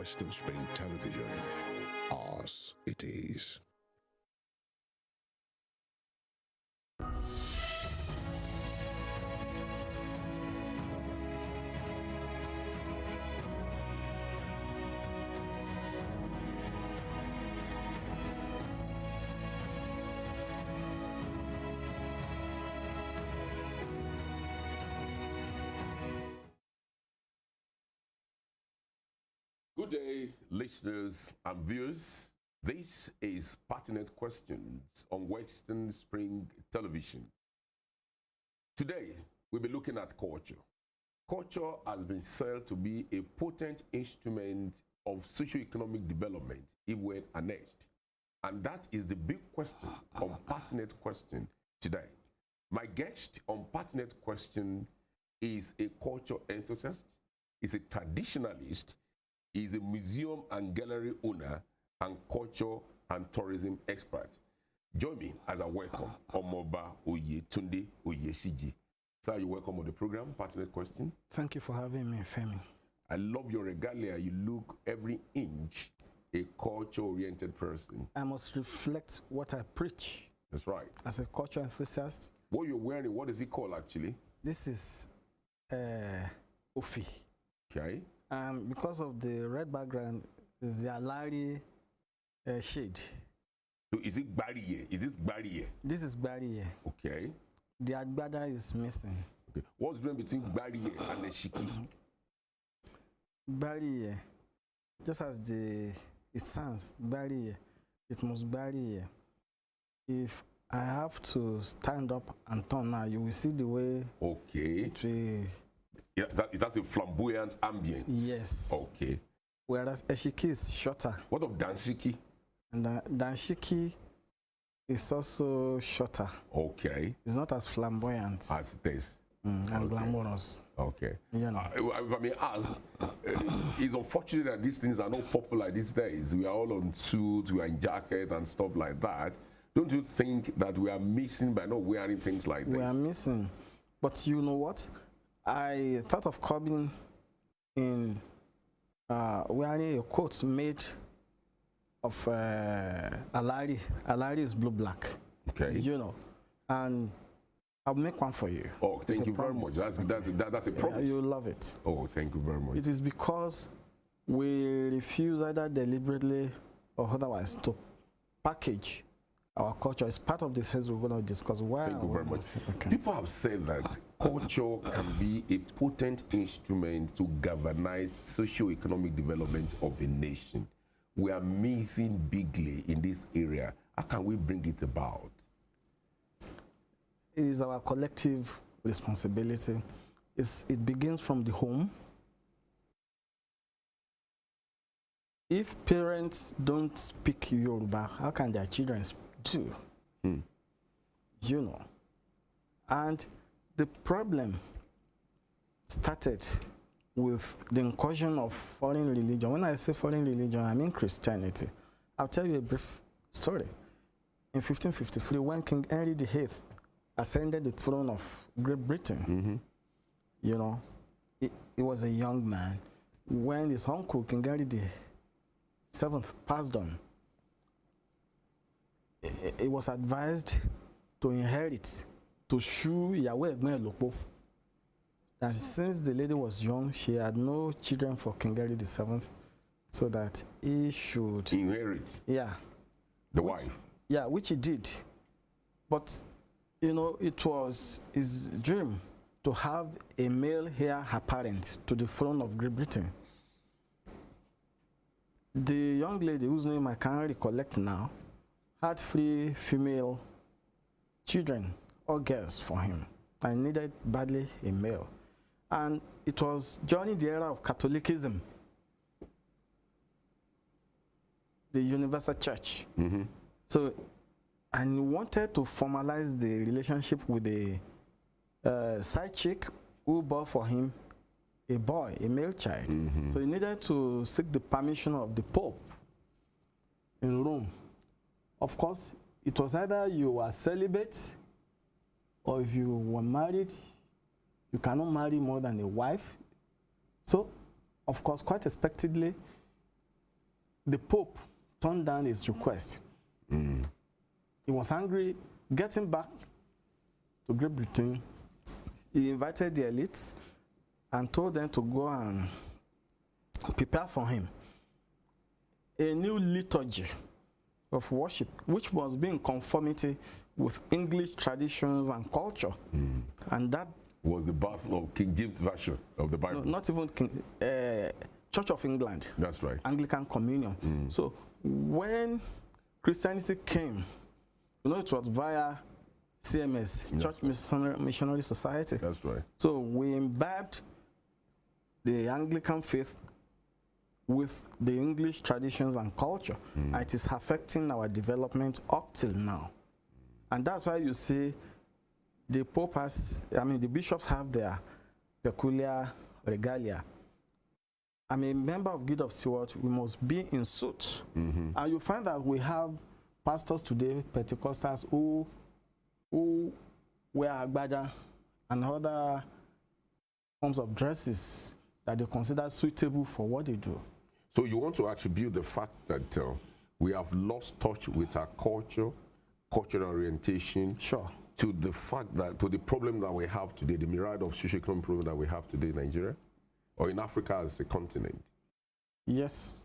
Western Spring Television. Ours it is. Good day, listeners and viewers. This is Pertinent Questions on Western Spring Television. Today, we'll be looking at culture. Culture has been said to be a potent instrument of socio-economic development if well harnessed. And that is the big question on Pertinent Question today. My guest on Pertinent Question is a culture enthusiast, is a traditionalist, is a museum and gallery owner and culture and tourism expert. Join me as I welcome Omoba Oyetunde Oyeshiji. Sir, you're welcome on the program, Pertinent Question. Thank you for having me, Femi. I love your regalia. You look every inch a culture-oriented person. I must reflect what I preach. That's right. As a culture enthusiast. What you're wearing, what is it called actually? This is Ofi. Okay. Because of the red background, is the Alari shade. So is it Barrier? Is this Barrier? This is Barrier. Okay. The Agbada is missing. Okay. What's the difference between Barrier and the Shiki? Barrier, just as it sounds, Barrier, it must Barrier. If I have to stand up and turn now, you will see the way it will. Yeah, that's a flamboyant ambience. Yes. Okay. Whereas Eshiki is shorter. What of Danshiki? And Danshiki is also shorter. Okay. It's not as flamboyant as it is. And glamorous. Okay. You know. If I may ask, it's unfortunate that these things are not popular these days. We are all on suits, we are in jacket and stuff like that. Don't you think that we are missing by not wearing things like this? We are missing. But you know what? I thought of coming in wearing a coat made of Alari. Alari is blue-black. Okay. You know. And I'll make one for you. Oh, thank you very much. That's a promise. Yeah, you'll love it. Oh, thank you very much. It is because we refuse either deliberately or otherwise to package our culture. It's part of the things we're going to discuss. Wow. Thank you very much. Okay. People have said that culture can be a potent instrument to galvanize socio-economic development of a nation. We are missing bigly in this area. How can we bring it about? It is our collective responsibility. It begins from the home. If parents don't speak Yoruba, how can their children do? You know. And the problem started with the incursion of foreign religion. When I say foreign religion, I mean Christianity. I'll tell you a brief story. In 1553, when King Henry VIII ascended the throne of Great Britain, you know, he was a young man. When his uncle, King Henry VII, passed on, he was advised to inherit, to shoe Yahweh Lopo. And since the lady was young, she had no children for King Henry VII, so that he should inherit. Yeah. The wife. Yeah, which he did. But, you know, it was his dream to have a male heir apparent to the throne of Great Britain. The young lady, whose name I can't recollect now, had 3 female children or girls for him. I needed badly a male. And it was during the era of Catholicism, the Universal Church. So, and he wanted to formalize the relationship with a side chick who bore for him a boy, a male child. So he needed to seek the permission of the Pope in Rome. Of course, it was either you were celibate, or if you were married, you cannot marry more than a wife. So, of course, quite expectedly, the Pope turned down his request. He was angry. Getting back to Great Britain, he invited the elites and told them to go and prepare for him a new liturgy of worship, which was being conformity with English traditions and culture. And that was the birth of King James Version of the Bible. No, not even Church of England. That's right. Anglican Communion. So when Christianity came, you know, it was via CMS, Church Missionary Society. That's right. So we imbibed the Anglican faith with the English traditions and culture. And it is affecting our development up till now. And that's why you see the Pope has, the bishops have their peculiar regalia. I'm a member of Guild of Stewards, we must be in suit. And you find that we have pastors today, Pentecostals, who wear agbada and other forms of dresses that they consider suitable for what they do. So you want to attribute the fact that we have lost touch with our culture, cultural orientation, Sure. to the fact that, to the problem that we have today, the myriad of socio-economic problems that we have today in Nigeria, or in Africa as a continent? Yes.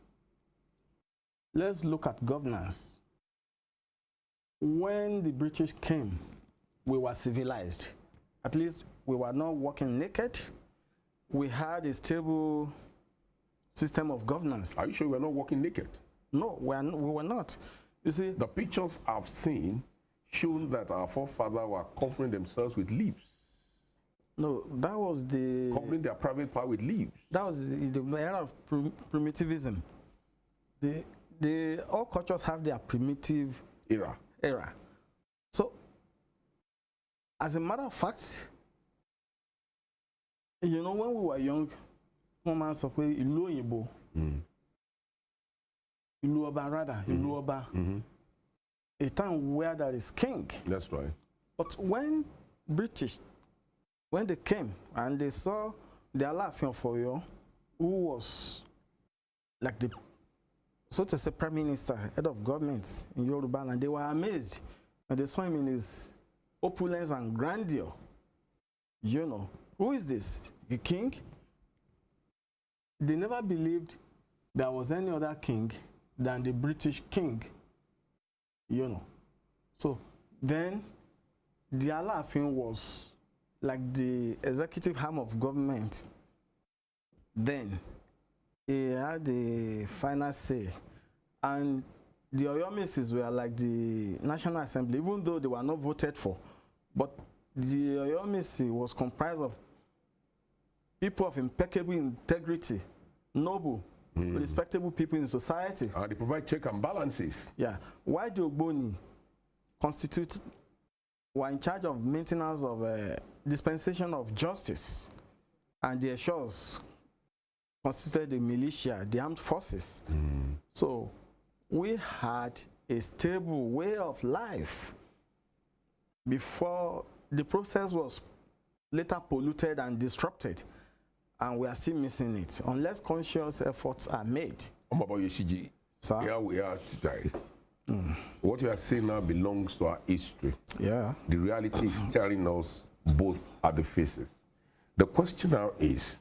Let's look at governance. When the British came, we were civilized. At least we were not walking naked. We had a stable system of governance. Are you sure we're not walking naked? No, we were not. You see, The pictures I've seen show that our forefathers were covering themselves with leaves, no, that was covering their private part with leaves. that was the era of primitivism. All cultures have their primitive era. So, as a matter of fact, you know, when we were young, one man said, "Ilu Oyinbo, Ilu Oba rather, Ilu Oba." A time where there is king. That's right. But when British, when they came and they saw the Alaafin of Oyo, who was like the, so to say, prime minister, head of government in Yoruba land, they were amazed. And they saw him in his opulence and grandeur. You know, who is this? The king? They never believed there was any other king than the British king. You know. So then the Alaafin was like the executive arm of government. Then he had the final say. And the Oyomesis were like the National Assembly, even though they were not voted for. But the Oyomesi was comprised of people of impeccable integrity, noble, respectable people in society. And they provide check and balances. Yeah. Why the Ogboni were in charge of maintenance of dispensation of justice, and the Eshors constituted the militia, the armed forces. So we had a stable way of life before the process was later polluted and disrupted, and we are still missing it unless conscious efforts are made. Sir? Here we are today. What you are saying now belongs to our history. Yeah. The reality is staring us both at the faces. The question now is,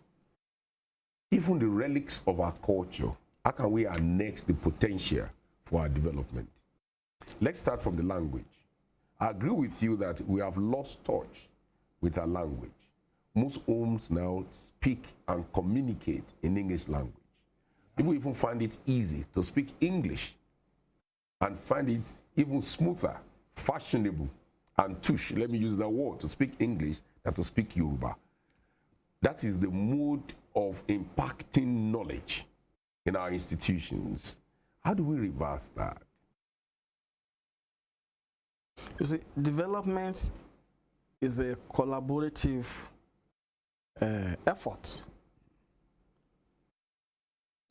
even the relics of our culture, how can we annex the potential for our development? Let's start from the language. I agree with you that we have lost touch with our language. Most homes now speak and communicate in English language. People even find it easy to speak English and find it even smoother, fashionable, and touche, let me use that word, to speak English than to speak Yoruba. That is the mode of impacting knowledge in our institutions. How do we reverse that? You see, development is a collaborative effort.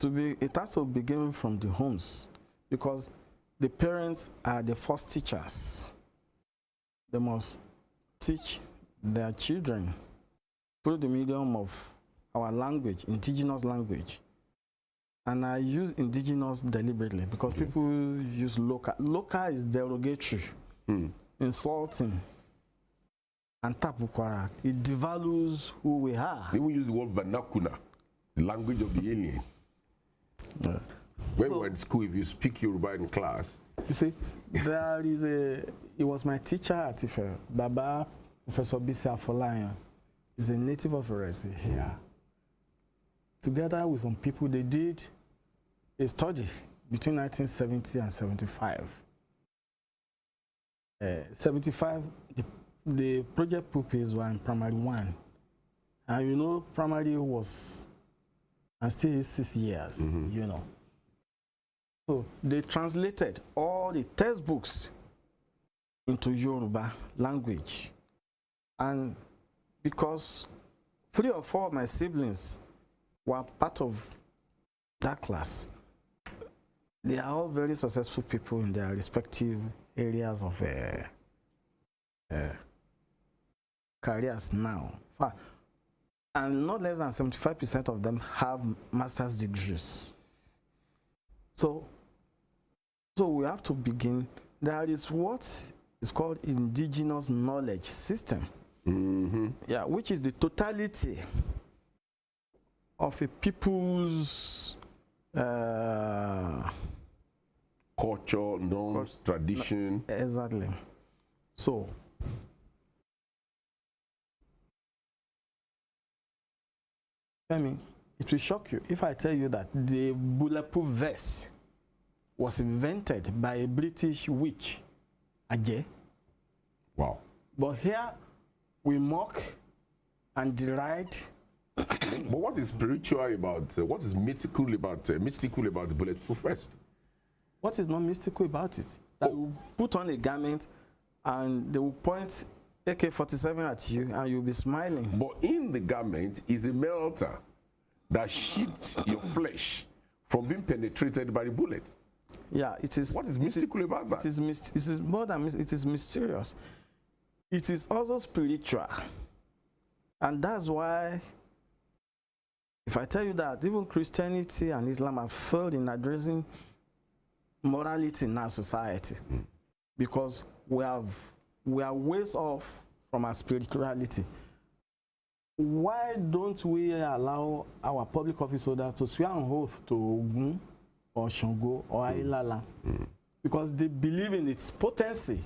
It has to begin from the homes, because the parents are the first teachers. They must teach their children through the medium of our language, indigenous language. And I use indigenous deliberately because people use local. Local is derogatory, insulting, and tapukwara. It devalues who we are. They will use the word vernacular, the language of the alien. When we were in school, if you speak Yoruba in class, you see, there is it was my teacher at Ife, Baba, Professor Bisi Afolayan, is a native of Eresi here. Together with some people, they did a study between 1970 and 75. 75, the project pupils were in primary 1. And you know, primary was, and still is 6 years, you know. So they translated all the textbooks into Yoruba language. And because 3 or 4 of my siblings were part of that class, they are all very successful people in their respective areas of careers now. And not less than 75% of them have master's degrees. So we have to begin. There is what is called indigenous knowledge system, yeah, which is the totality of a people's culture, norms, tradition. Exactly. So I mean, it will shock you if I tell you that the bulletproof vest was invented by a British witch, Ajay. Wow. But here we mock and deride. But what is spiritual about, what is mystical about the bulletproof vest? What is not mystical about it? That you put on a garment and they will point AK-47 at you and you'll be smiling. But in the garment is a melter that shields your flesh from being penetrated by the bullet. Yeah, it is. What is mystical about that? It is more than it is mysterious. It is also spiritual, and that's why. If I tell you that even Christianity and Islam have failed in addressing morality in our society, because we are ways off from our spirituality. Why don't we allow our public office holders to swear an oath to Ogun or Shango or Ailala? Because they believe in its potency.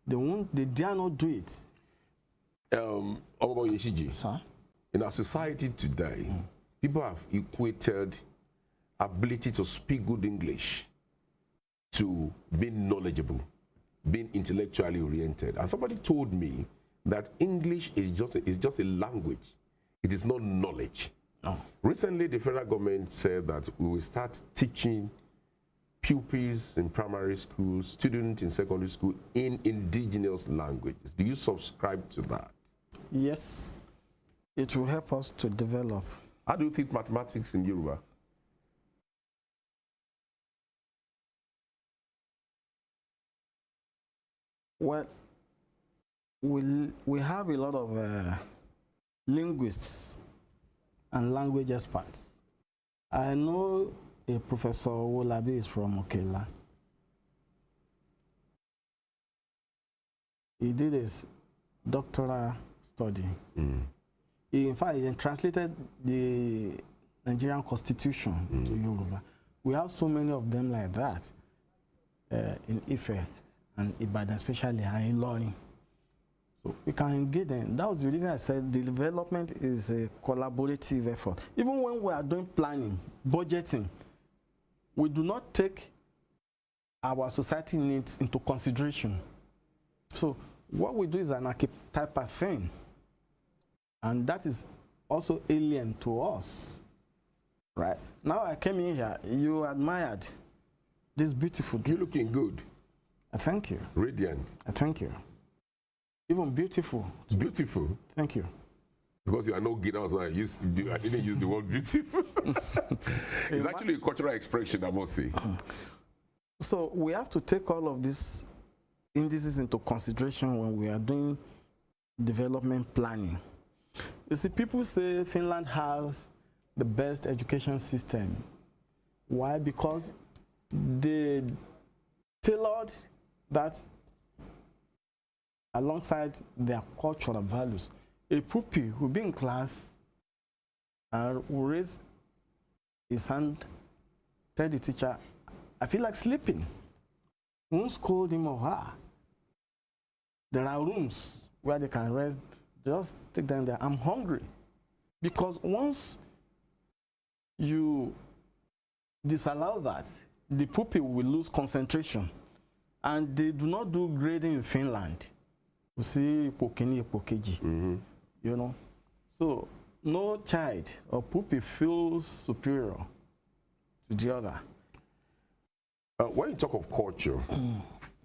They dare not do it. Sir? In our society today, people have equated ability to speak good English to being knowledgeable, being intellectually oriented. And somebody told me that English is just a language. It is not knowledge. No. Recently, the federal government said that we will start teaching pupils in primary school, students in secondary school in indigenous languages. Do you subscribe to that? Yes. It will help us to develop. How do you think mathematics in Yoruba? Well, we have a lot of linguists and language experts. I know a Professor Wolabi is from Okela. He did his doctoral study. In fact, he translated the Nigerian Constitution to Yoruba. We have so many of them like that in Ife and Ibadan, especially, and in Ilorin. So we can engage them. That was the reason I said the development is a collaborative effort. Even when we are doing planning, budgeting, we do not take our society needs into consideration. So what we do is an archetypal thing. And that is also alien to us. Right? Now I came in here, you admired this beautiful dress. You're looking good. Thank you. Radiant. Thank you. Even beautiful. It's beautiful. Thank you. Because you are no Guinean, so I didn't use the word beautiful. It's actually a cultural expression, I must say. So we have to take all of these indices into consideration when we are doing development planning. You see, people say Finland has the best education system Why? Because they tailored that alongside their cultural values. A pupil will be in class and will raise his hand, tell the teacher, I feel like sleeping. Won't scold him or her. There are rooms where they can rest. Just take them there. I'm hungry. Because once you disallow that, the pupil will lose concentration. And they do not do grading in Finland. You see, Pokini, Pokeji. You know? So, no child or pupil feels superior to the other. When you talk of culture,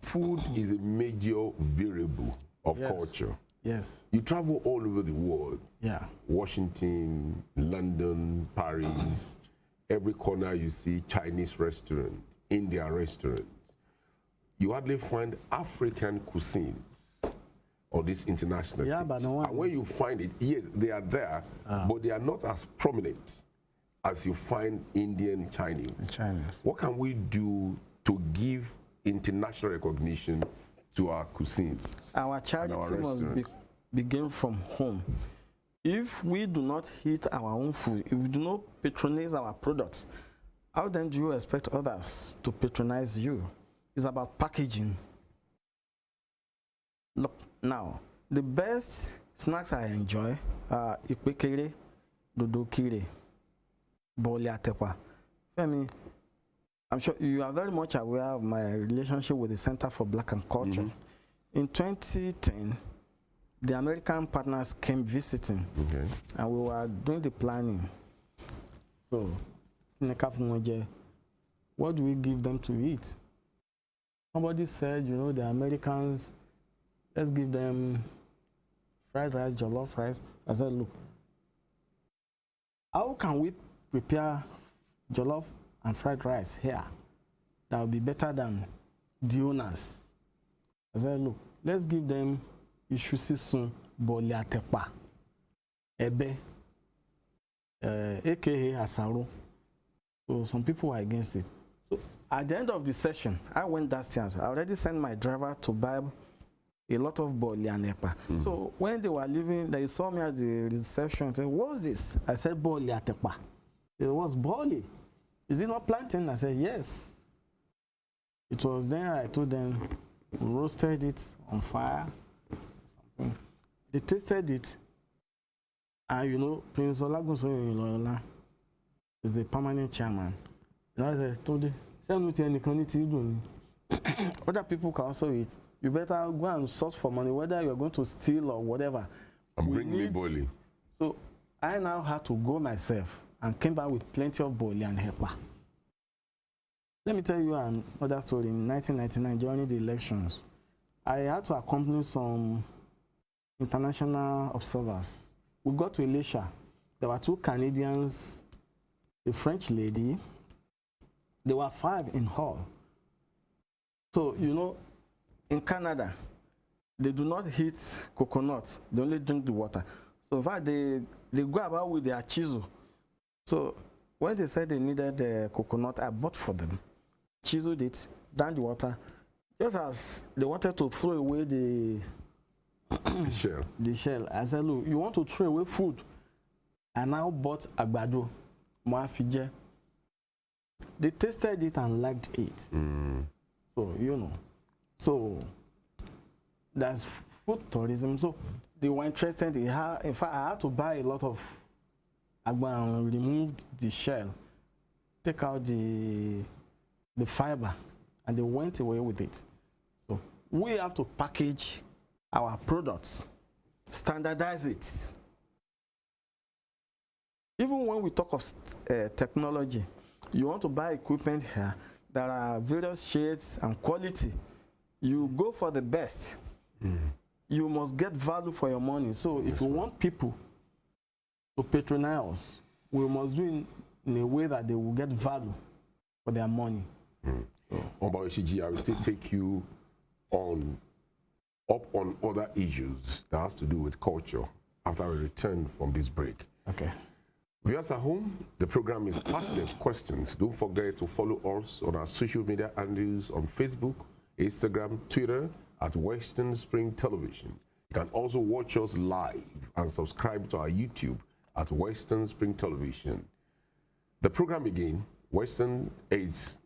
food is a major variable of culture. Yes. You travel all over the world. Yeah. Washington, London, Paris. Every corner you see Chinese restaurant, Indian restaurant. You hardly find African cuisines on this international. Yeah, but no one. And when you find it, yes, they are there, but they are not as prominent as you find Indian, Chinese. What can we do to give international recognition to our cuisine? Our charity must begin from home. If we do not eat our own food, if we do not patronize our products, how then do you expect others to patronize you? It's about packaging. Look, now, the best snacks I enjoy are ipekere, dodokire, boliatepa. Femi, I'm sure you are very much aware of my relationship with the Center for Black and Culture. In 2010, the American partners came visiting, and we were doing the planning. So, what do we give them to eat? Somebody said, you know, the Americans, let's give them fried rice, jollof rice. I said, look, how can we prepare jollof and fried rice here that will be better than the owners? I said, look, let's give them ishusisun boliatepa, ebe, aka asaro. So some people were against it. So at the end of the session, I went downstairs. I already sent my driver to buy a lot of bolianepa. So when they were leaving, they saw me at the reception and said, what's this? I said, boliatepa. It was boli. Is it not plantain? I said, yes. It was then I told them, we roasted it on fire. Something. They tasted it. And you know, Prince Olagunso is the permanent chairman. And I told him, other people can also eat. You better go and source for money, whether you're going to steal or whatever. And bring me boli. So I now had to go myself and came back with plenty of boli and hepa. Let me tell you another story. In 1999, during the elections, I had to accompany some international observers. We got to Elisha. There were 2 Canadians, a French lady. There were 5 in all. So, you know, in Canada, they do not eat coconut. They only drink the water. So, in fact, they go about with their chisel. So, when they said they needed the coconut, I bought for them. Chiseled it, down the water. Just as they wanted to throw away the shell. The shell. I said, look, you want to throw away food? I now bought agbado, moafije. They tasted it and liked it. So, you know. So, that's food tourism. So, they were interested. In fact, I had to buy a lot of agba and remove the shell, take out the fiber, and they went away with it. So, we have to package our products, standardize it. Even when we talk of technology, you want to buy equipment here, there are various shades and quality. You go for the best. You must get value for your money. So if you want people to patronize us, we must do it in a way that they will get value for their money. About Ishiji, I will still take you up on other issues that has to do with culture after we return from this break. Okay. Viewers at home, the program is Pertinent Questions. Don't forget to follow us on our social media handles on Facebook, Instagram, Twitter at Western Spring Television. You can also watch us live and subscribe to our YouTube at Western Spring Television. The program again, Western is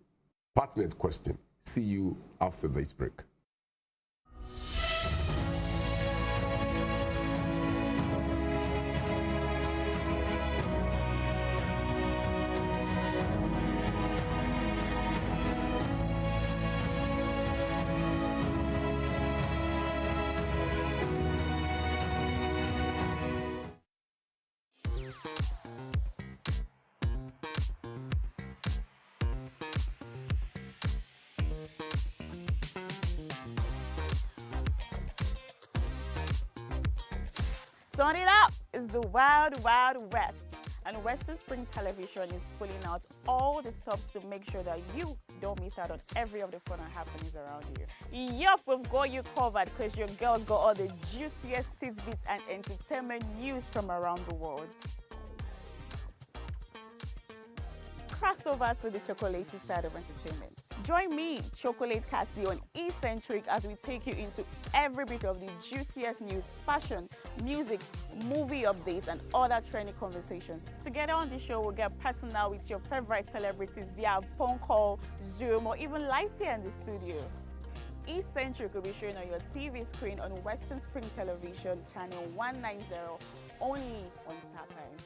Pertinent Question. See you after this break. Turn it up! It's the Wild Wild West, and Western Spring Television is pulling out all the stops to make sure that you don't miss out on every of the fun and happenings around you. Yup, we've got you covered because your girl got all the juiciest tidbits and entertainment news from around the world. Cross over to the chocolatey side of entertainment. Join me, Chocolate Cassie, on Eccentric as we take you into every bit of the juiciest news, fashion, music, movie updates, and other trending conversations. Together on the show, we'll get personal with your favorite celebrities via phone call, Zoom, or even live here in the studio. Eccentric will be shown on your TV screen on Western Spring Television, channel 190, only on StarTimes.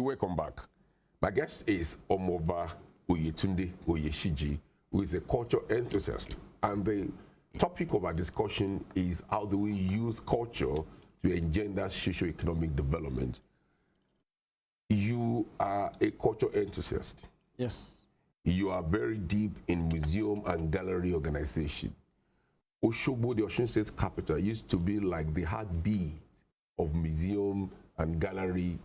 Welcome back. My guest is Omoba Oyetunde Oyeshiji, who is a culture enthusiast. And the topic of our discussion is how do we use culture to engender socio-economic development. You are a culture enthusiast. Yes. You are very deep in museum and gallery organization. Osogbo, the Osun State capital, used to be like the heartbeat of museum and gallery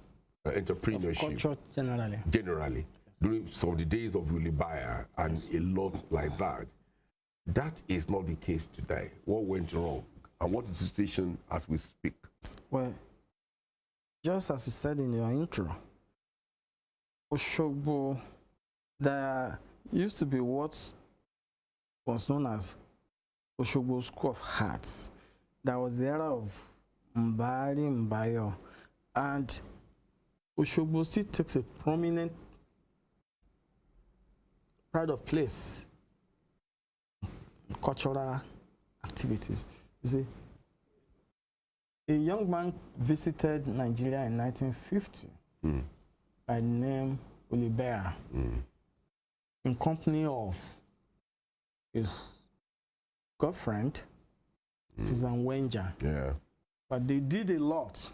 entrepreneurship. Of culture generally. Generally. During some of the days of Wilibaya and a lot like that. That is not the case today. What went wrong? And what is the situation as we speak? Well, just as you said in your intro, Osogbo, there used to be what was known as Osogbo School of Arts. That was the era of Mbari Mbayo. And Osogbo still takes a prominent pride of place in cultural activities. You see, a young man visited Nigeria in 1950 by the name Olibea in company of his girlfriend, Susan Wenger. Yeah. But they did a lot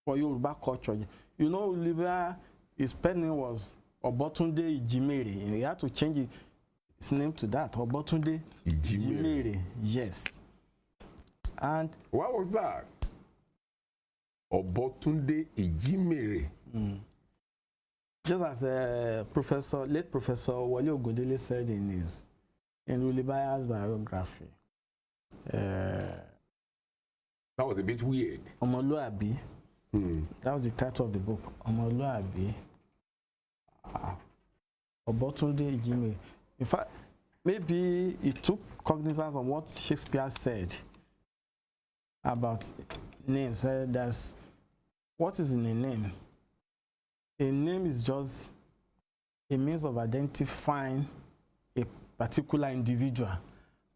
for Yoruba culture. You know, Olibea, his pen name was Obotunde Ijimere. He had to change his name to that, Obotunde Ijimere. Yes. And what was that? Obotunde Ijimere. Just as late Professor Wale Ogundele said in Olibea's biography, that was a bit weird. Omoluabi. That was the title of the book, Omoluabi. Obotunde Ijimere. In fact, maybe he took cognizance of what Shakespeare said about names. That's what is in a name. A name is just a means of identifying a particular individual.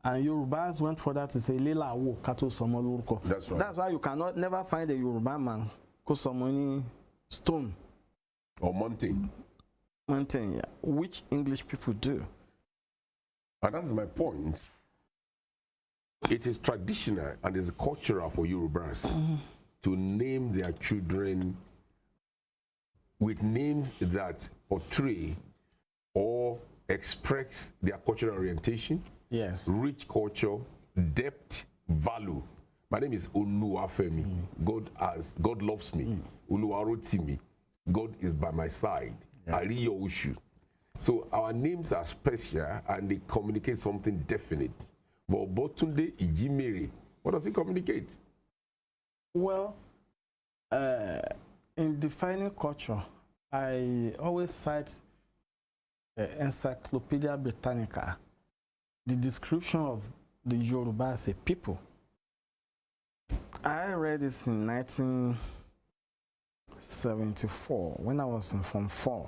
And Yorubas went further to say, Lela wo kato somo lorúkọ. That's right. That's why you cannot never find a Yoruba man called someone stone. Or mountain. Mountain, yeah. Which English people do. And that is my point. It is traditional and is cultural for Yorubas to name their children with names that portray or express their cultural orientation, Yes. rich culture, depth, value. My name is Oluwafemi. God loves me. Oluwarotimi. God is by my side. Ariyo Ushu. So our names are special and they communicate something definite. But Botunde Ijimere, what does it communicate? Well, in defining culture, I always cite Encyclopedia Britannica, the description of the Yoruba as a people. I read this in 1974 when I was in Form 4.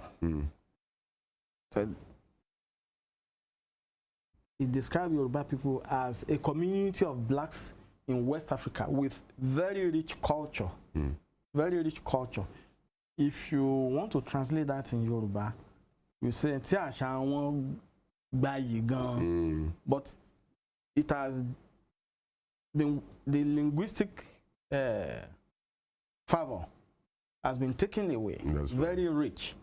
So it described Yoruba people as a community of blacks in West Africa with very rich culture. Very rich culture. If you want to translate that in Yoruba, you say, but it has been, the linguistic favor has been taken away. That's very rich.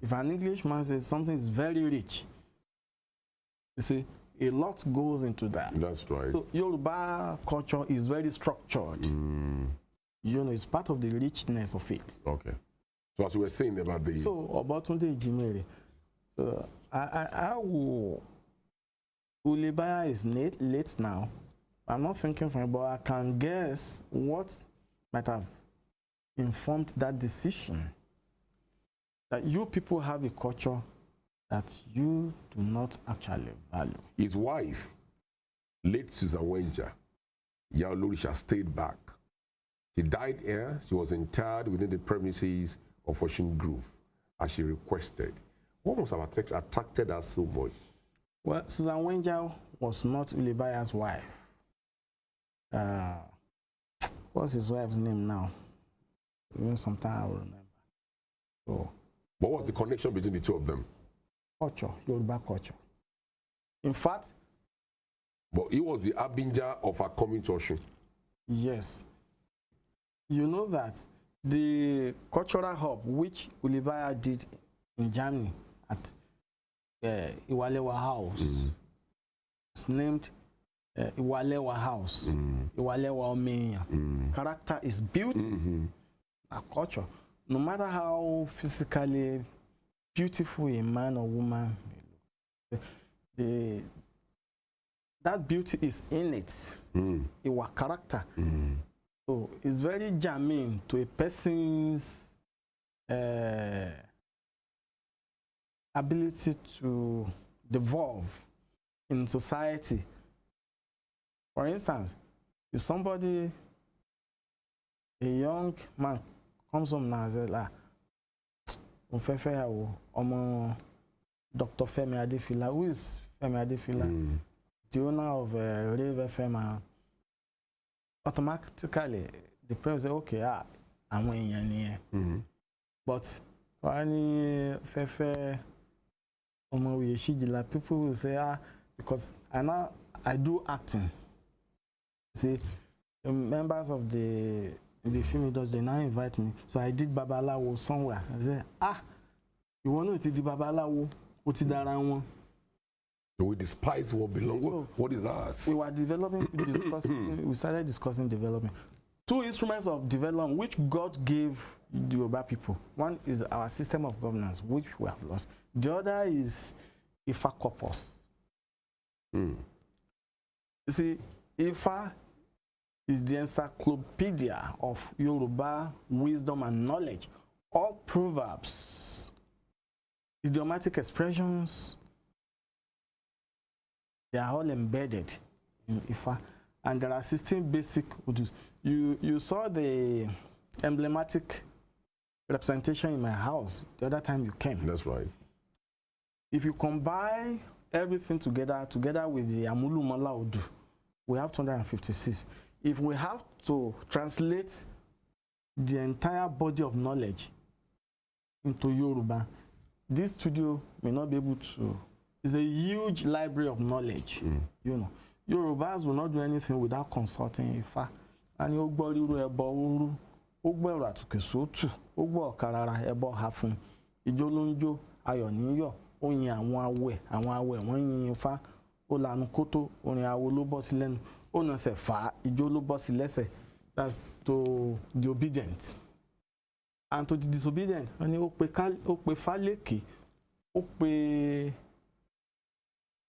If an Englishman says something is very rich, you see, a lot goes into that. That's right. So Yoruba culture is very structured. You know, it's part of the richness of it. Okay. So as we were saying about the... So about Tunde Ijimere, so I will... Ulibaya is late now. I'm not thinking for him, but I can guess what might have informed that decision. That you people have a culture that you do not actually value. His wife, late Susan Wenja, Yaolurisha, stayed back. She died here. She was interred within the premises of Ocean Grove as she requested. What must have attracted her so much? Well, Susan Wenja was not Ulibaya's wife. What's his wife's name now? Even sometime I will remember. So, what was the connection between the two of them? Culture, Yoruba culture. In fact, but he was the Abinja of her coming to Osun. Yes. You know that the cultural hub which Ulibaya did in Germany at Iwalewa House was named Iwalewa House. Iwalewa Omenya. Character is beauty. A culture. No matter how physically beautiful a man or woman may look, that beauty is innate. Our character. So it's very germane to a person's ability to devolve in society. For instance, if somebody, a young man, comes home now and says, Dr. Femi Adefila, who is Femi Adefila? The owner of Rave FM, automatically the parents say, okay, I'm here. But when Fefe people will say, because I do acting. See, the members of the film industry, they now invite me. So I did Babalawo somewhere. I say, you want to do Babalawo? What's it? We despise what belongs. So what is ours? We were developing, we started discussing development. Two instruments of development which God gave the Yoruba people. One is our system of governance, which we have lost. The other is Ifa corpus. You see, Ifa is the encyclopedia of Yoruba wisdom and knowledge. All proverbs, idiomatic expressions, they are all embedded in Ifa, and there are 16 basic udus. You saw the emblematic representation in my house the other time you came. That's right. If you combine everything together with the Amulu Mala Udu, we have 256. If we have to translate the entire body of knowledge into Yoruba, this studio may not be able to. It's a huge library of knowledge. You know, Yorubas will not do anything without consulting Ifa. And you go to Ebo Uru, Karara, Ebo Hafun, Ijolunjo, Ayoniyo, ó yin àwọn awẹ wọ́n yin Ifá ó lanu kótó orin awo ló bọ́ sí lẹ́nu ó nà sẹ̀ fà á ijó ló bọ́ sí lẹ́sẹ̀. That's to the obedient. And to the disobedient, wọ́n ní ó pe fálékè ó pe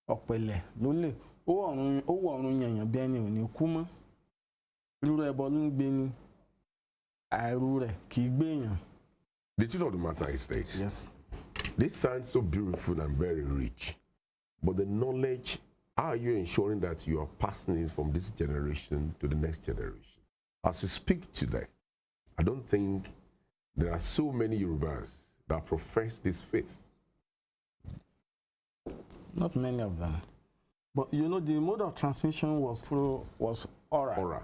ọ̀pẹ̀lẹ̀ lólè ó wọ̀ ọ̀run yànyàn bí ẹni ò ní kú mọ́. Irú ẹbọ ló ń gbé ni àìrú rẹ̀ kì í gbéyàn. The truth of the matter is this. Yes. This sounds so beautiful and very rich, but the knowledge, how are you ensuring that you are passing it from this generation to the next generation? As you speak today, I don't think there are so many Yorubas that profess this faith. Not many of them. But you know, the mode of transmission was oral. Aura.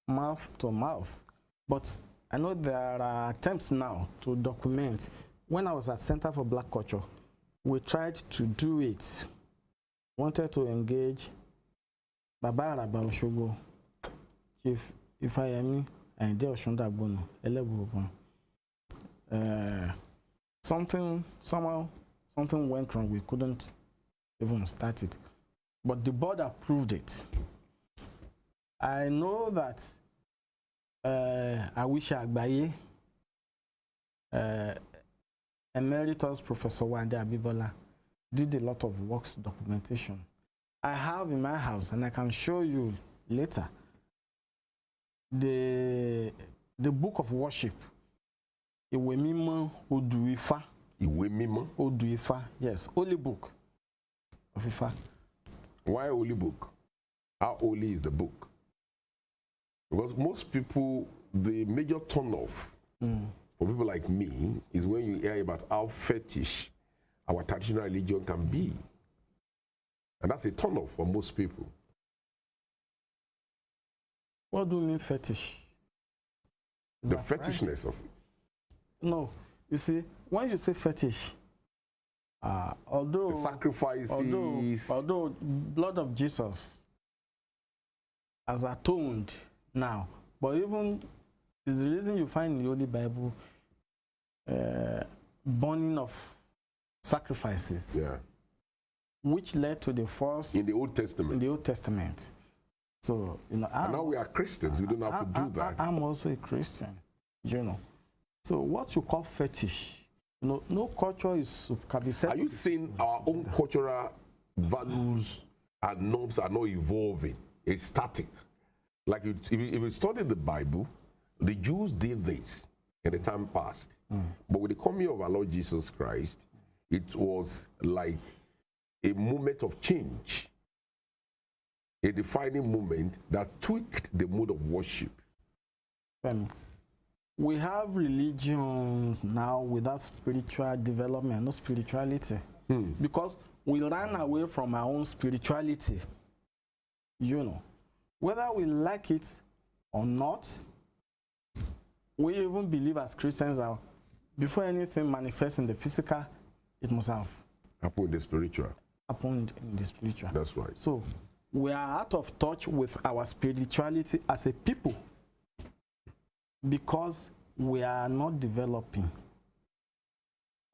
Mouth to mouth. But I know there are attempts now to document. When I was at Center for Black Culture, we tried to do it. Wanted to engage Baba Araba Osogbo, Chief Ifayemi, and Ide Oshundagbono, Elebuobon. Somehow, something went wrong. We couldn't even start it. But the board approved it. I know that Awisha Agbaye, Emeritus Professor Wande Abibola, did a lot of works documentation. I have in my house, and I can show you later, the book of worship, Ìwé Mímọ́ Odù Ifá. Ìwé Mímọ́? Odù Ifá, yes, holy book of Ifá. Why holy book? How holy is the book? Because most people, the major turn-off for people like me is when you hear about how fetish our traditional religion can be. And that's a turn-off for most people. What do you mean fetish? Is The that fetishness of it. right? No, you see, when you say fetish, although The sacrifices. although blood of Jesus has atoned now, but even is the reason you find in the Holy Bible burning of sacrifices, Yeah. which led to the first In the Old Testament. in the Old Testament. So you know, And now we are Christians. We don't have to do that. I'm also a Christian, you know. So what you call fetish, you know, no culture can be said. Are you saying our own cultural values and norms are not evolving? It's static. Like if you study the Bible, the Jews did this in the time past. But with the coming of our Lord Jesus Christ, it was like a moment of change, a defining moment that tweaked the mode of worship. We have religions now without spiritual development, no spirituality. Because we ran away from our own spirituality. You know, whether we like it or not, we even believe as Christians that before anything manifests in the physical, it must have Happen in the spiritual. happened in the spiritual. That's right. So we are out of touch with our spirituality as a people because we are not developing.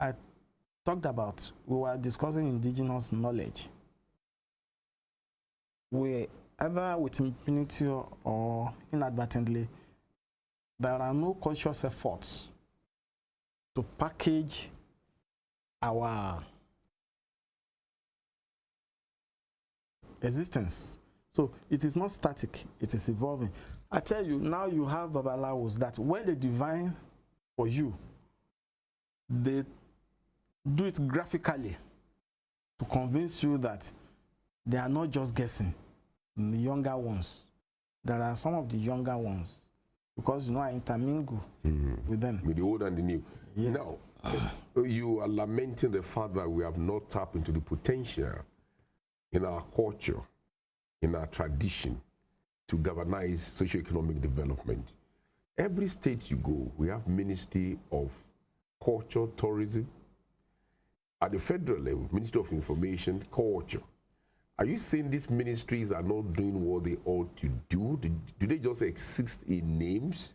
I talked about, we were discussing indigenous knowledge. We either with impunity or inadvertently, there are no conscious efforts to package our existence. So it is not static, it is evolving. I tell you, now you have Babalawos that when they divine for you, they do it graphically to convince you that they are not just guessing. The younger ones, there are some of the younger ones, because you know I intermingle with them. With the old and the new. Yes. Now, you are lamenting the fact that we have not tapped into the potential in our culture, in our tradition, to galvanize socio-economic development. Every state you go, we have Ministry of Culture, Tourism. At the federal level, Ministry of Information, Culture. Are you saying these ministries are not doing what they ought to do? Do they just exist in names?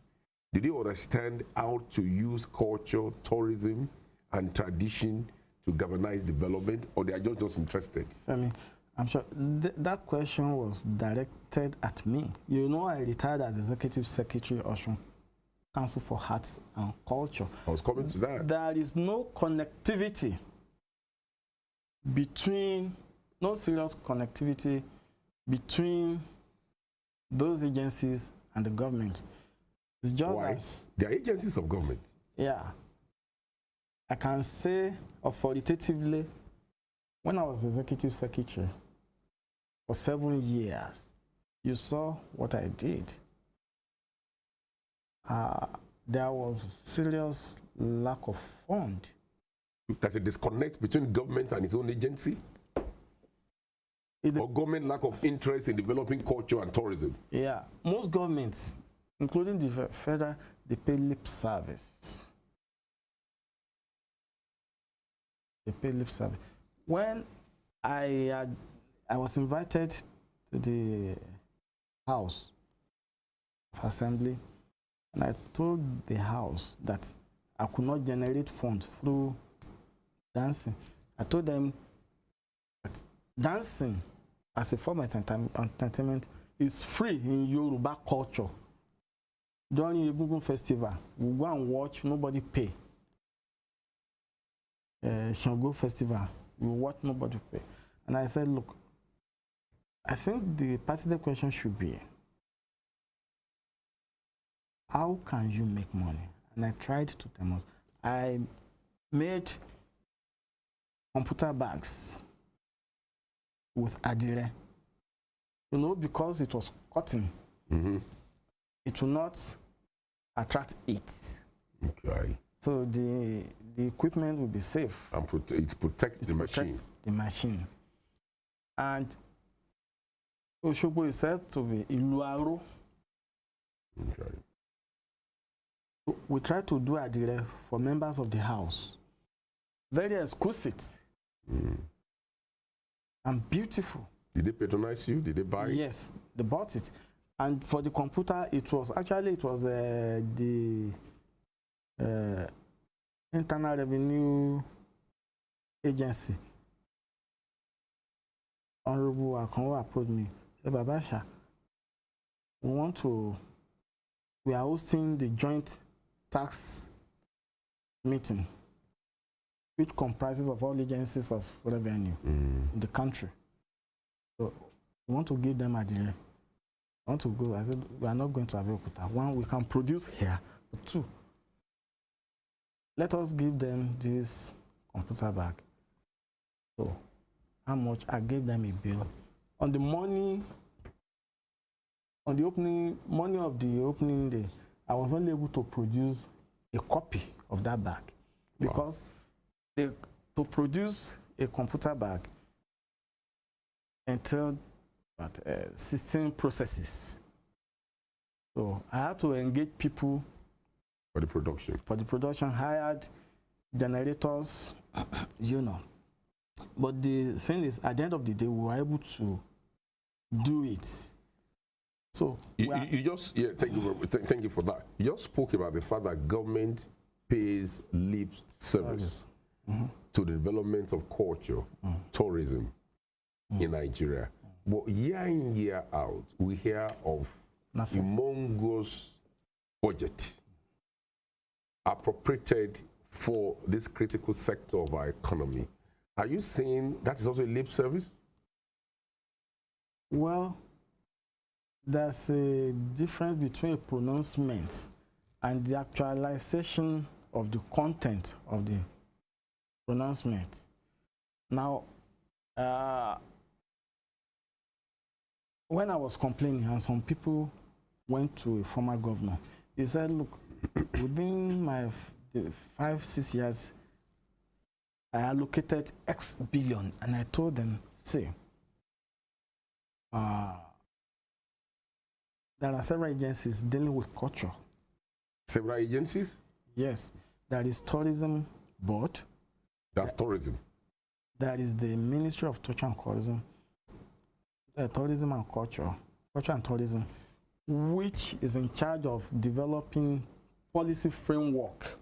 Do they understand how to use culture, tourism, and tradition to galvanize development, or they are just interested? Femi, I'm sure that question was directed at me. You know, I retired as Executive Secretary of Osun Council for Arts and Culture. I was coming to that. There is no connectivity between, no serious connectivity between those agencies and the government. It's just Why? as, They are agencies of government. yeah, I can say authoritatively, when I was Executive Secretary for 7 years, you saw what I did. There was serious lack of fund. There's a disconnect between government and its own agency, or government lack of interest in developing culture and tourism. Yeah, most governments, including the federal, they pay lip service. They pay lip service. When I was invited to the House of Assembly, and I told the House that I could not generate funds through dancing. I told them that dancing as a form of entertainment is free in Yoruba culture. During the Egungun festival, we go and watch, nobody pay. Shango festival, we watch, nobody pay. And I said, look, I think the pertinent question should be, how can you make money? And I tried to demonstrate. I made computer bags with adire. You know, because it was cotton, it will not attract heat. Okay. So the equipment will be safe. And it protects the machine. The machine. And Osogbo is said to be Iluaro. Okay. We try to do adire for members of the house. Very exquisite and beautiful. Did they patronize you? Did they buy it? Yes, they bought it. And for the computer, it was the Internal Revenue Agency. Honorable Akonwo approached me. Said, Babasha, we are hosting the joint tax meeting, which comprises of all agencies of revenue in the country. So we want to give them a delay. I want to go. I said, we are not going to Abeokuta. One, we can produce here. But two, let us give them this computer bag. So how much? I gave them a bill. On the morning, on the morning of the opening day, I was only able to produce a copy of that bag because to produce a computer bag entailed 16 processes. So I had to engage people For the production. For the production, hired generators, you know. But the thing is, at the end of the day, we were able to do it. So you just thank you for that. You just spoke about the fact that government pays lip service to the development of culture, tourism in Nigeria. But year in, year out, we hear of humongous budget appropriated for this critical sector of our economy. Are you saying that is also a lip service? Well, there's a difference between a pronouncement and the actualization of the content of the pronouncement. Now, when I was complaining and some people went to a former governor, he said, look, within my 5-6 years, I allocated X billion, and I told them, see, there are several agencies dealing with culture. Several agencies? Yes. There is Tourism Board. That's tourism. There is the Ministry of Tourism and Tourism. Tourism and Culture and Tourism, which is in charge of developing policy framework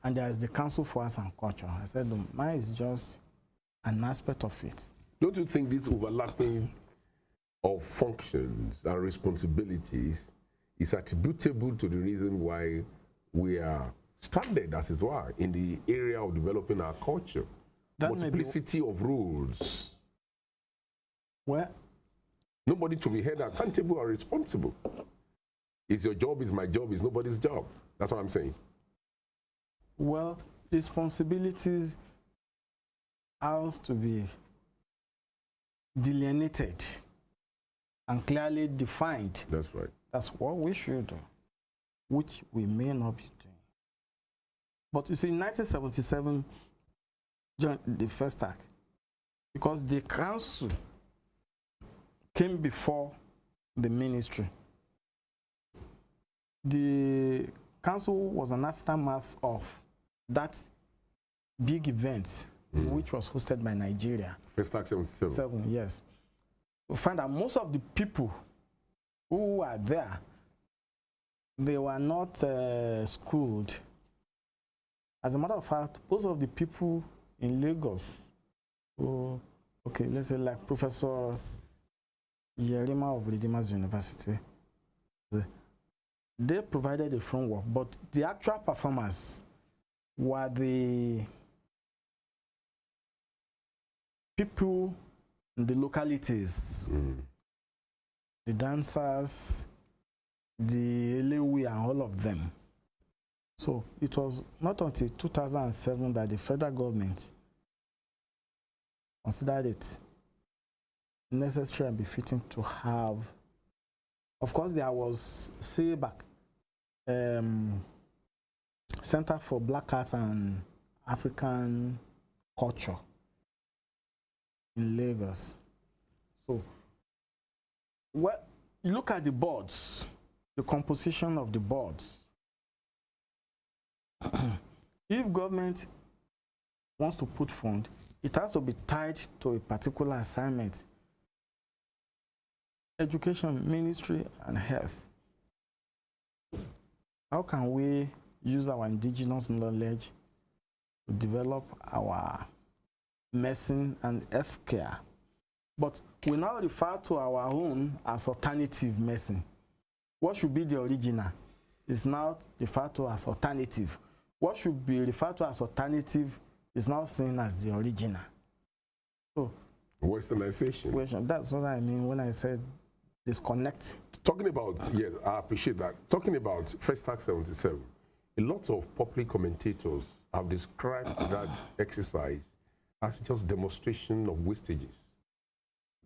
and there's the Council for Arts and Culture. I said, no, mine is just an aspect of it. Don't you think this overlapping of functions and responsibilities is attributable to the reason why we are stranded, as it were, in the area of developing our culture? That Multiplicity of rules. Well, nobody to be held accountable or responsible. Is your job, is my job, is nobody's job. That's what I'm saying. Well, responsibilities has to be delineated and clearly defined. That's right. That's what we should do, which we may not be doing. But you see, in 1977, joined the first act, because the council came before the ministry. The council was an aftermath of that big event, which was hosted by Nigeria. First Act 77. Yes. We find that most of the people who were there, they were not schooled. As a matter of fact, most of the people in Lagos, okay, let's say like Professor Yerima of Redeemers University, they provided a framework, but the actual performers were the people in the localities, the dancers, the Elewi, and all of them. So it was not until 2007 that the federal government considered it necessary and befitting to have. Of course, there was CABAC, Center for Black Arts and African Culture in Lagos. So, well, you look at the boards, the composition of the boards. If government wants to put fund, it has to be tied to a particular assignment. Education, ministry, and health. How can we use our indigenous knowledge to develop our medicine and health care? But we now refer to our own as alternative medicine. What should be the original is now referred to as alternative. What should be referred to as alternative is now seen as the original. So, Westernization. That's what I mean when I said disconnect. Talking about, yes, I appreciate that. Talking about First Act 77, a lot of public commentators have described that exercise as just demonstration of wastages.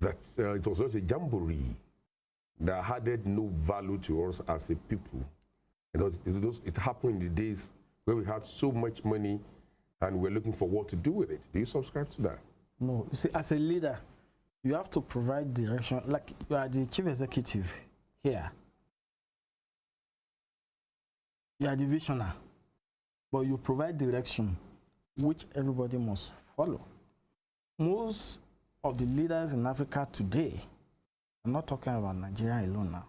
That it was just a jamboree that added no value to us as a people. It happened in the days where we had so much money and we're looking for what to do with it. Do you subscribe to that? No. You see, as a leader, you have to provide direction. Like you are the chief executive here. You are the visionary, but you provide direction which everybody must follow. Most of the leaders in Africa today, I'm not talking about Nigeria alone now,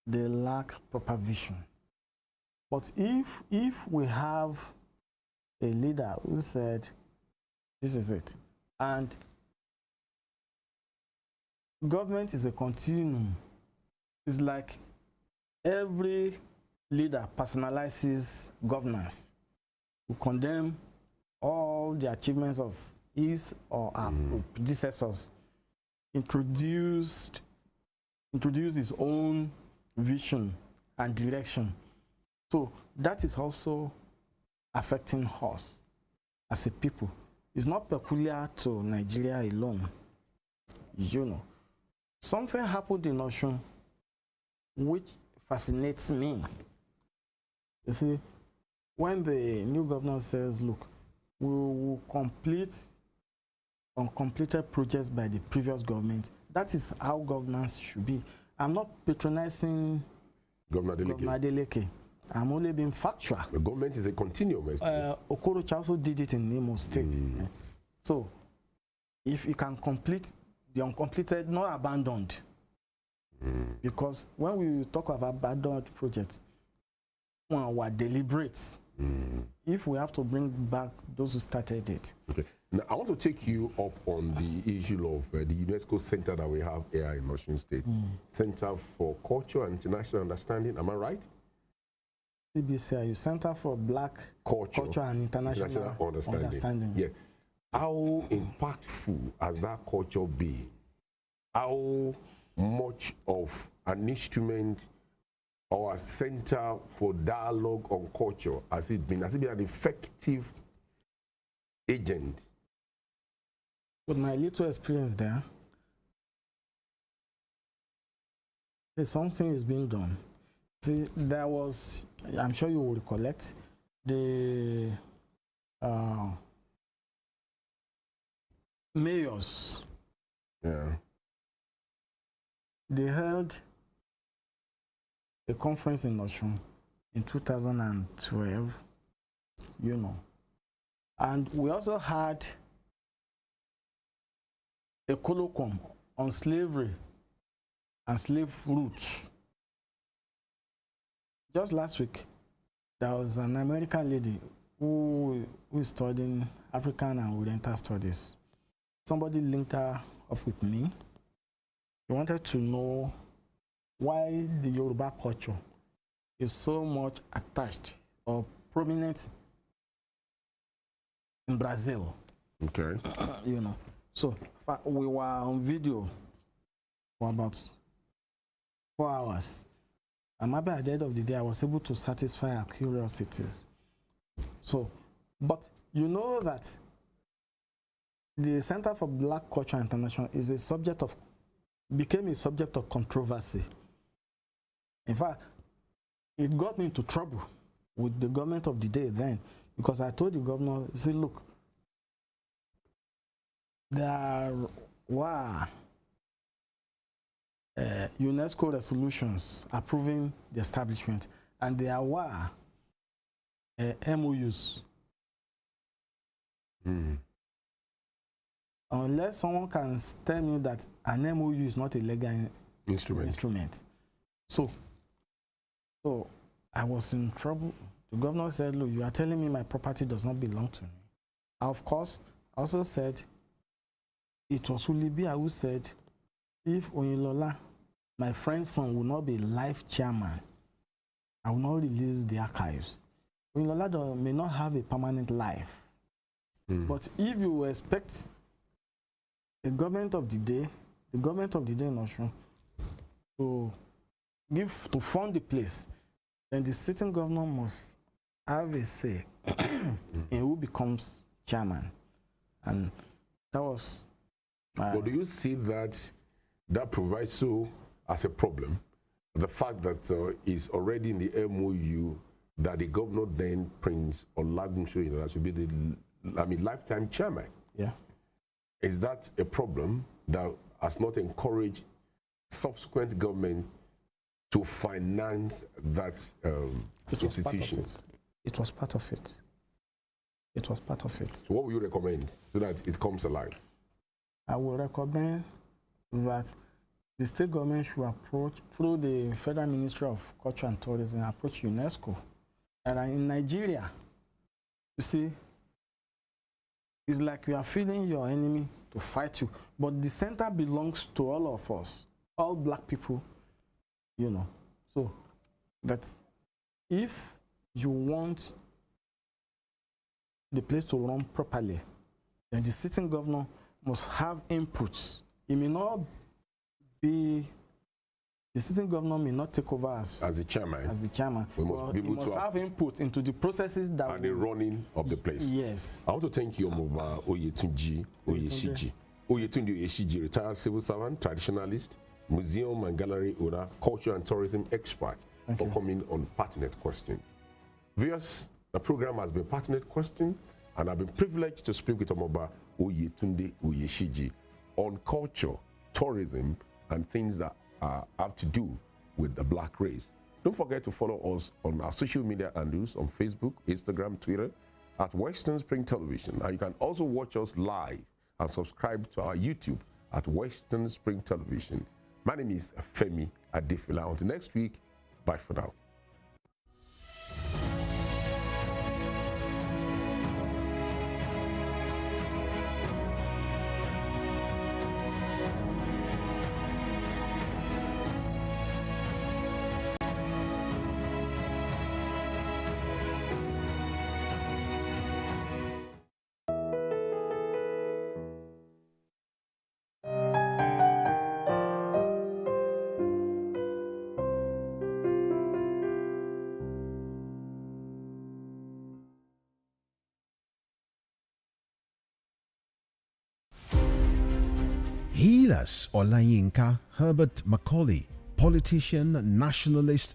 they lack proper vision. But if we have a leader who said, this is it, and government is a continuum, it's like every leader personalizes governance. We condemn all the achievements of his or our predecessors, introduced his own vision and direction. So that is also affecting us as a people. It's not peculiar to Nigeria alone. You know, something happened in Osun which fascinates me. You see, when the new governor says, look, we will complete uncompleted projects by the previous government, that is how governance should be. I'm not patronizing Governor Adeleke. I'm only being factual. The government is a continuum. Okorocha also did it in Imo State. So, if you can complete the uncompleted, not abandoned, because when we talk about abandoned projects, were deliberate. If we have to bring back those who started it. Okay. Now, I want to take you up on the issue of the UNESCO center that we have here in Osun State. Center for Culture and International Understanding, am I right? CBCIU, Center for Black Culture and International Understanding. Yes. How impactful has that culture been? How much of an instrument or a center for dialogue on culture has it been? Has it been an effective agent? With my little experience there, something is being done. See, there was, I'm sure you will recollect, the mayors. Yeah. They held a conference in Osun in 2012, you know. And we also had a colloquium on slavery and slave routes. Just last week, there was an American lady who is studying African and Oriental studies. Somebody linked her up with me. He wanted to know why the Yoruba culture is so much attached or prominent in Brazil. Okay. You know. So we were on video for about 4 hours. And maybe at the end of the day, I was able to satisfy our curiosities. So, but you know that the Center for Black Culture International is became a subject of controversy. In fact, it got me into trouble with the government of the day then, because I told the governor, see, look, there were UNESCO resolutions approving the establishment, and there were MOUs. Unless someone can tell me that an MOU is not a legal instrument. So I was in trouble. The governor said, look, you are telling me my property does not belong to me. Of course, I also said, it was Ulibia who said, if Oyinlola, my friend's son, will not be life chairman, I will not release the archives. Oyinlola may not have a permanent life. But if you expect the government of the day in Osun, to fund the place, then the sitting governor must have a say in who becomes chairman. And that was... But do you see that proviso as a problem? The fact that is already in the MOU that the governor then Prince Olagunsoye that should be the lifetime chairman. Yeah. Is that a problem that has not encouraged subsequent government to finance that institution? It was part of it. It was part of it. So what would you recommend so that it comes alive? I would recommend that the state government should approach, through the Federal Ministry of Culture and Tourism, approach UNESCO. And in Nigeria, you see, it's like you are feeding your enemy to fight you. But the center belongs to all of us, all black people, you know. So that if you want the place to run properly, then the sitting governor must have inputs. It may not be, the sitting governor may not take over as the chairman. We must be able to have input into the processes that and the running of the place. Yes. I want to thank you, Omoba Oyetunji Oyeshiji. Oyetunji Oyeshiji, retired civil servant, traditionalist, museum and gallery owner, culture and tourism expert, for coming on Pertinent Question. Viewers, the program has been Pertinent Question, and I've been privileged to speak with Omoba Oyetunji Oyeshiji on culture, tourism, and things that have to do with the black race. Don't forget to follow us on our social media handles on Facebook, Instagram, Twitter at Western Spring Television. And you can also watch us live and subscribe to our YouTube at Western Spring Television. My name is Femi Adefila. Until next week, bye for now. Healers Olayinka Herbert Macaulay, politician, nationalist,